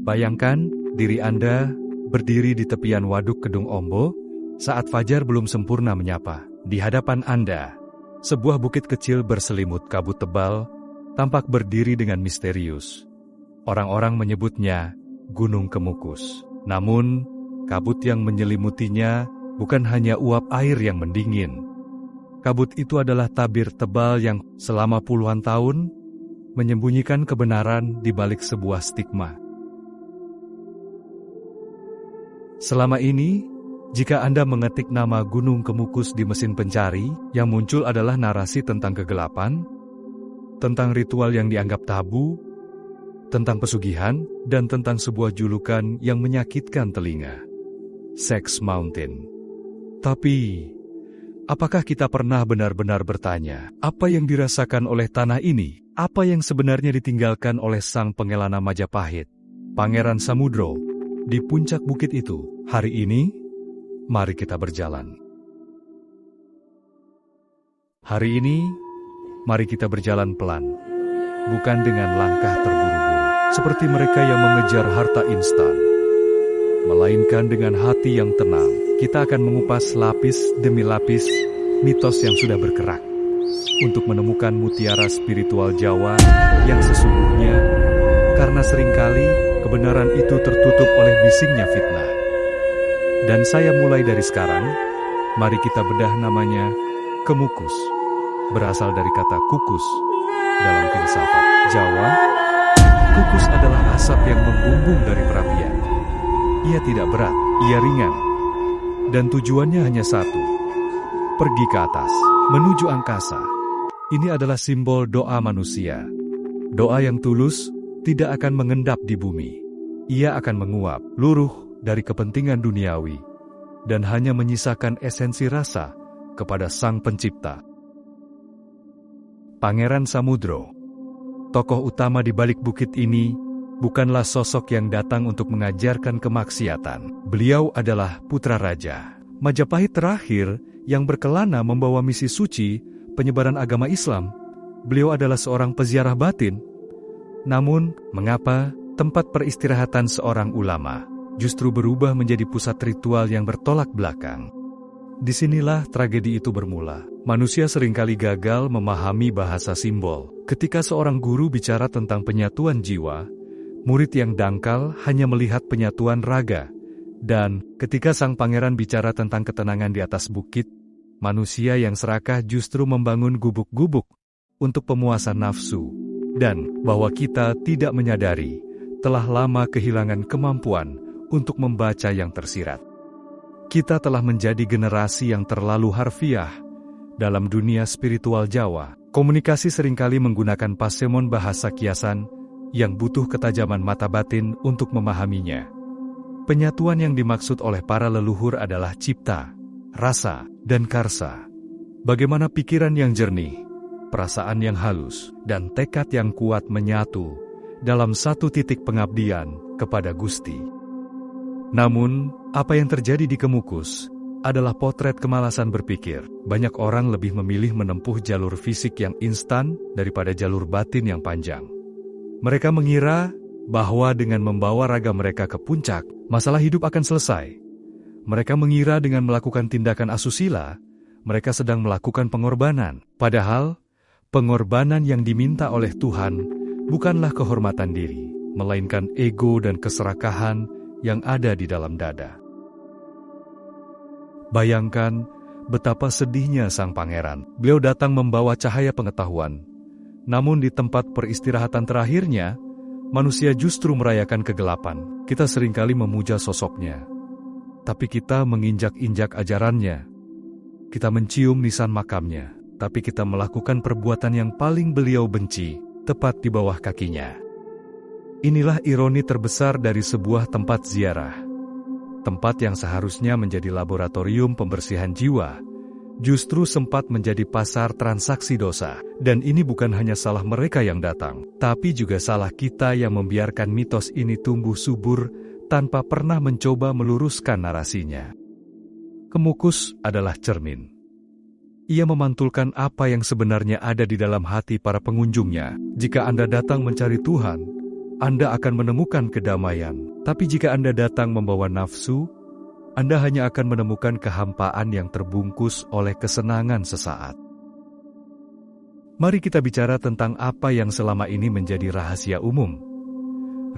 Bayangkan diri Anda berdiri di tepian waduk Kedung Ombo saat fajar belum sempurna menyapa. Di hadapan Anda, sebuah bukit kecil berselimut kabut tebal tampak berdiri dengan misterius. Orang-orang menyebutnya Gunung Kemukus. Namun, kabut yang menyelimutinya bukan hanya uap air yang mendingin. Kabut itu adalah tabir tebal yang selama puluhan tahun menyembunyikan kebenaran di balik sebuah stigma. Selama ini, jika Anda mengetik nama Gunung Kemukus di mesin pencari, yang muncul adalah narasi tentang kegelapan, tentang ritual yang dianggap tabu, tentang pesugihan, dan tentang sebuah julukan yang menyakitkan telinga. Sex Mountain. Tapi, apakah kita pernah benar-benar bertanya, apa yang dirasakan oleh tanah ini? Apa yang sebenarnya ditinggalkan oleh sang pengelana Majapahit, Pangeran Samudro, di puncak bukit itu? Hari ini, mari kita berjalan. Hari ini, mari kita berjalan pelan, bukan dengan langkah terburu-buru, seperti mereka yang mengejar harta instan, melainkan dengan hati yang tenang. Kita akan mengupas lapis demi lapis mitos yang sudah bergerak, untuk menemukan mutiara spiritual Jawa yang sesungguhnya, karena seringkali kebenaran itu tertutup oleh bisingnya fitnah. Dan saya mulai dari sekarang, mari kita bedah namanya Kemukus. Berasal dari kata kukus dalam filsafat Jawa. Kukus adalah asap yang membumbung dari perapian. Ia tidak berat, ia ringan. Dan tujuannya hanya satu, pergi ke atas, menuju angkasa. Ini adalah simbol doa manusia. Doa yang tulus tidak akan mengendap di bumi. Ia akan menguap, luruh dari kepentingan duniawi, dan hanya menyisakan esensi rasa kepada Sang Pencipta. Pangeran Samudro, tokoh utama di balik bukit ini, bukanlah sosok yang datang untuk mengajarkan kemaksiatan. Beliau adalah putra raja Majapahit terakhir yang berkelana membawa misi suci penyebaran agama Islam. Beliau adalah seorang peziarah batin. Namun, mengapa tempat peristirahatan seorang ulama justru berubah menjadi pusat ritual yang bertolak belakang? Disinilah tragedi itu bermula. Manusia seringkali gagal memahami bahasa simbol. Ketika seorang guru bicara tentang penyatuan jiwa, murid yang dangkal hanya melihat penyatuan raga. Dan ketika sang pangeran bicara tentang ketenangan di atas bukit, manusia yang serakah justru membangun gubuk-gubuk untuk pemuasan nafsu. Dan bahwa kita tidak menyadari, telah lama kehilangan kemampuan untuk membaca yang tersirat. Kita telah menjadi generasi yang terlalu harfiah. Dalam dunia spiritual Jawa, komunikasi seringkali menggunakan pasemon bahasa kiasan yang butuh ketajaman mata batin untuk memahaminya. Penyatuan yang dimaksud oleh para leluhur adalah cipta, rasa, dan karsa. Bagaimana pikiran yang jernih, perasaan yang halus, dan tekad yang kuat menyatu dalam satu titik pengabdian kepada Gusti. Namun, apa yang terjadi di Kemukus adalah potret kemalasan berpikir. Banyak orang lebih memilih menempuh jalur fisik yang instan daripada jalur batin yang panjang. Mereka mengira bahwa dengan membawa raga mereka ke puncak, masalah hidup akan selesai. Mereka mengira dengan melakukan tindakan asusila, mereka sedang melakukan pengorbanan. Padahal, pengorbanan yang diminta oleh Tuhan bukanlah kehormatan diri, melainkan ego dan keserakahan yang ada di dalam dada. Bayangkan betapa sedihnya sang pangeran. Beliau datang membawa cahaya pengetahuan. Namun di tempat peristirahatan terakhirnya, manusia justru merayakan kegelapan. Kita seringkali memuja sosoknya, tapi kita menginjak-injak ajarannya. Kita mencium nisan makamnya, tapi kita melakukan perbuatan yang paling beliau benci, tepat di bawah kakinya. Inilah ironi terbesar dari sebuah tempat ziarah. Tempat yang seharusnya menjadi laboratorium pembersihan jiwa, justru sempat menjadi pasar transaksi dosa. Dan ini bukan hanya salah mereka yang datang, tapi juga salah kita yang membiarkan mitos ini tumbuh subur tanpa pernah mencoba meluruskan narasinya. Kemukus adalah cermin. Ia memantulkan apa yang sebenarnya ada di dalam hati para pengunjungnya. Jika Anda datang mencari Tuhan, Anda akan menemukan kedamaian. Tapi jika Anda datang membawa nafsu, Anda hanya akan menemukan kehampaan yang terbungkus oleh kesenangan sesaat. Mari kita bicara tentang apa yang selama ini menjadi rahasia umum.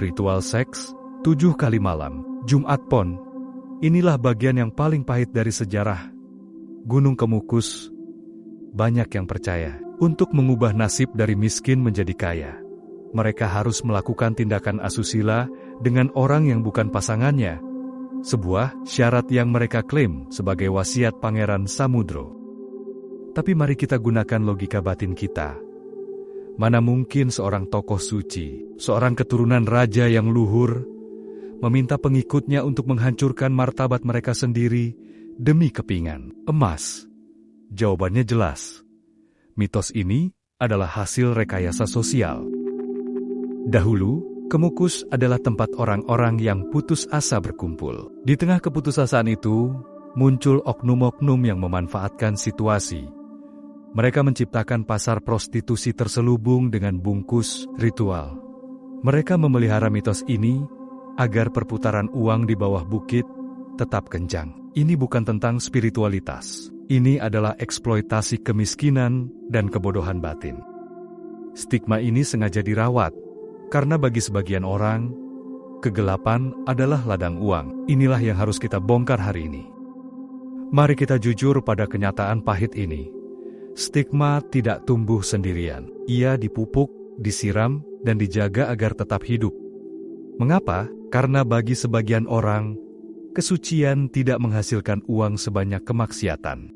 Ritual seks, 7 kali malam, Jumat Pon. Inilah bagian yang paling pahit dari sejarah Gunung Kemukus. Banyak yang percaya, untuk mengubah nasib dari miskin menjadi kaya, mereka harus melakukan tindakan asusila dengan orang yang bukan pasangannya. Sebuah syarat yang mereka klaim sebagai wasiat Pangeran Samudro. Tapi mari kita gunakan logika batin kita. Mana mungkin seorang tokoh suci, seorang keturunan raja yang luhur, meminta pengikutnya untuk menghancurkan martabat mereka sendiri demi kepingan emas? Jawabannya jelas. Mitos ini adalah hasil rekayasa sosial. Dahulu, Kemukus adalah tempat orang-orang yang putus asa berkumpul. Di tengah keputusasaan itu, muncul oknum-oknum yang memanfaatkan situasi. Mereka menciptakan pasar prostitusi terselubung dengan bungkus ritual. Mereka memelihara mitos ini agar perputaran uang di bawah bukit tetap kencang. Ini bukan tentang spiritualitas. Ini adalah eksploitasi kemiskinan dan kebodohan batin. Stigma ini sengaja dirawat, karena bagi sebagian orang, kegelapan adalah ladang uang. Inilah yang harus kita bongkar hari ini. Mari kita jujur pada kenyataan pahit ini. Stigma tidak tumbuh sendirian. Ia dipupuk, disiram, dan dijaga agar tetap hidup. Mengapa? Karena bagi sebagian orang, kesucian tidak menghasilkan uang sebanyak kemaksiatan.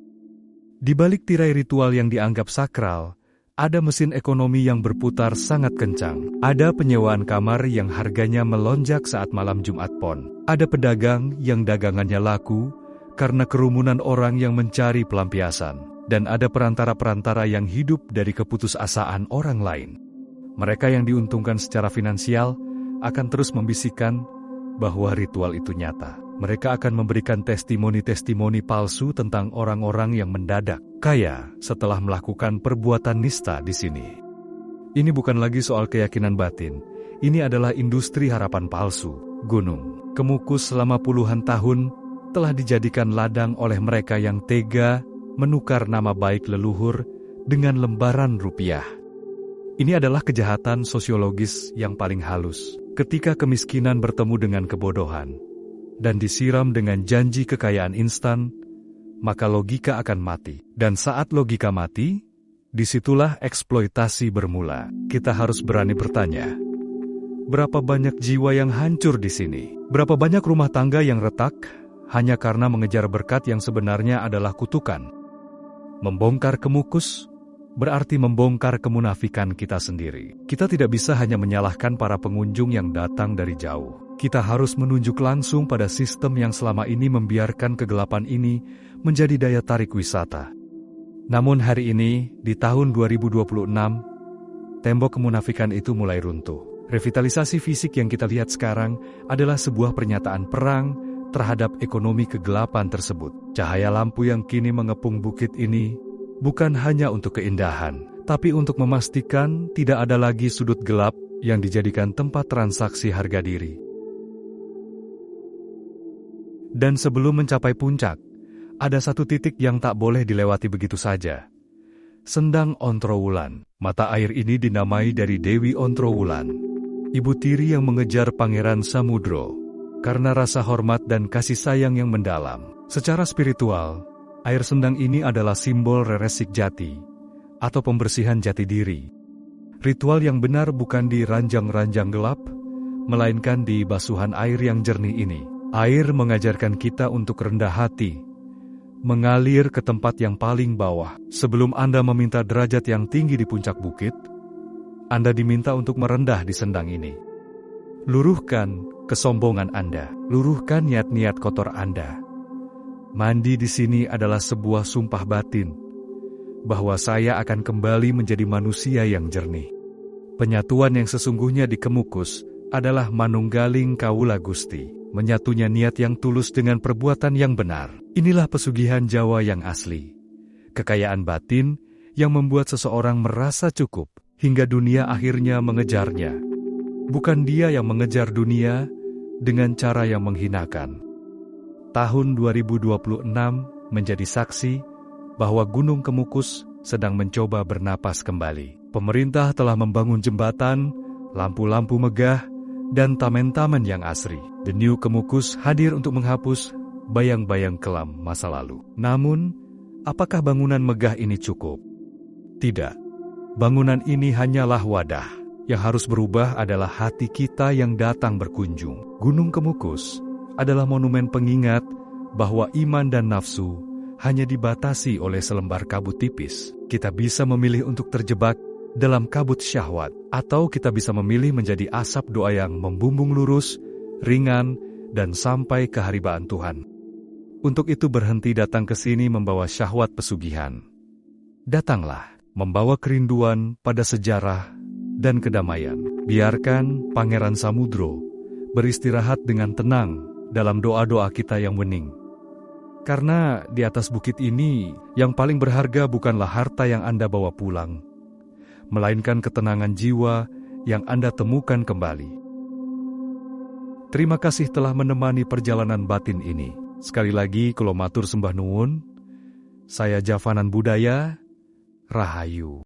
Di balik tirai ritual yang dianggap sakral, ada mesin ekonomi yang berputar sangat kencang. Ada penyewaan kamar yang harganya melonjak saat malam Jumat Pon. Ada pedagang yang dagangannya laku karena kerumunan orang yang mencari pelampiasan. Dan ada perantara-perantara yang hidup dari keputusasaan orang lain. Mereka yang diuntungkan secara finansial akan terus membisikkan bahwa ritual itu nyata. Mereka akan memberikan testimoni-testimoni palsu tentang orang-orang yang mendadak kaya setelah melakukan perbuatan nista di sini. Ini bukan lagi soal keyakinan batin. Ini adalah industri harapan palsu. Gunung Kemukus selama puluhan tahun telah dijadikan ladang oleh mereka yang tega menukar nama baik leluhur dengan lembaran rupiah. Ini adalah kejahatan sosiologis yang paling halus. Ketika kemiskinan bertemu dengan kebodohan dan disiram dengan janji kekayaan instan, maka logika akan mati. Dan saat logika mati, disitulah eksploitasi bermula. Kita harus berani bertanya, berapa banyak jiwa yang hancur di sini? Berapa banyak rumah tangga yang retak hanya karena mengejar berkat yang sebenarnya adalah kutukan? Membongkar Kemukus berarti membongkar kemunafikan kita sendiri. Kita tidak bisa hanya menyalahkan para pengunjung yang datang dari jauh. Kita harus menunjuk langsung pada sistem yang selama ini membiarkan kegelapan ini menjadi daya tarik wisata. Namun hari ini, di tahun 2026, tembok kemunafikan itu mulai runtuh. Revitalisasi fisik yang kita lihat sekarang adalah sebuah pernyataan perang terhadap ekonomi kegelapan tersebut. Cahaya lampu yang kini mengepung bukit ini bukan hanya untuk keindahan, tapi untuk memastikan tidak ada lagi sudut gelap yang dijadikan tempat transaksi harga diri. Dan sebelum mencapai puncak, ada satu titik yang tak boleh dilewati begitu saja. Sendang Ontrowulan. Mata air ini dinamai dari Dewi Ontrowulan, ibu tiri yang mengejar Pangeran Samudro, karena rasa hormat dan kasih sayang yang mendalam. Secara spiritual, air sendang ini adalah simbol reresik jati, atau pembersihan jati diri. Ritual yang benar bukan di ranjang-ranjang gelap, melainkan di basuhan air yang jernih ini. Air mengajarkan kita untuk rendah hati, mengalir ke tempat yang paling bawah. Sebelum Anda meminta derajat yang tinggi di puncak bukit, Anda diminta untuk merendah di sendang ini. Luruhkan kesombongan Anda, luruhkan niat-niat kotor Anda. Mandi di sini adalah sebuah sumpah batin, bahwa saya akan kembali menjadi manusia yang jernih. Penyatuan yang sesungguhnya di Kemukus adalah manunggaling kawula Gusti. Menyatunya niat yang tulus dengan perbuatan yang benar. Inilah pesugihan Jawa yang asli. Kekayaan batin yang membuat seseorang merasa cukup, hingga dunia akhirnya mengejarnya. Bukan dia yang mengejar dunia dengan cara yang menghinakan. Tahun 2026 menjadi saksi bahwa Gunung Kemukus sedang mencoba bernapas kembali. Pemerintah telah membangun jembatan, lampu-lampu megah, dan taman-taman yang asri. The New Kemukus hadir untuk menghapus bayang-bayang kelam masa lalu. Namun, apakah bangunan megah ini cukup? Tidak. Bangunan ini hanyalah wadah. Yang harus berubah adalah hati kita yang datang berkunjung. Gunung Kemukus adalah monumen pengingat bahwa iman dan nafsu hanya dibatasi oleh selembar kabut tipis. Kita bisa memilih untuk terjebak dalam kabut syahwat, atau kita bisa memilih menjadi asap doa yang membumbung lurus, ringan, dan sampai keharibaan Tuhan. Untuk itu berhenti datang ke sini membawa syahwat pesugihan. Datanglah membawa kerinduan pada sejarah dan kedamaian. Biarkan Pangeran Samudro beristirahat dengan tenang dalam doa-doa kita yang bening. Karena di atas bukit ini, yang paling berharga bukanlah harta yang Anda bawa pulang, melainkan ketenangan jiwa yang Anda temukan kembali. Terima kasih telah menemani perjalanan batin ini. Sekali lagi, kula matur sembah nuwun. Saya Javanan Budaya, Rahayu.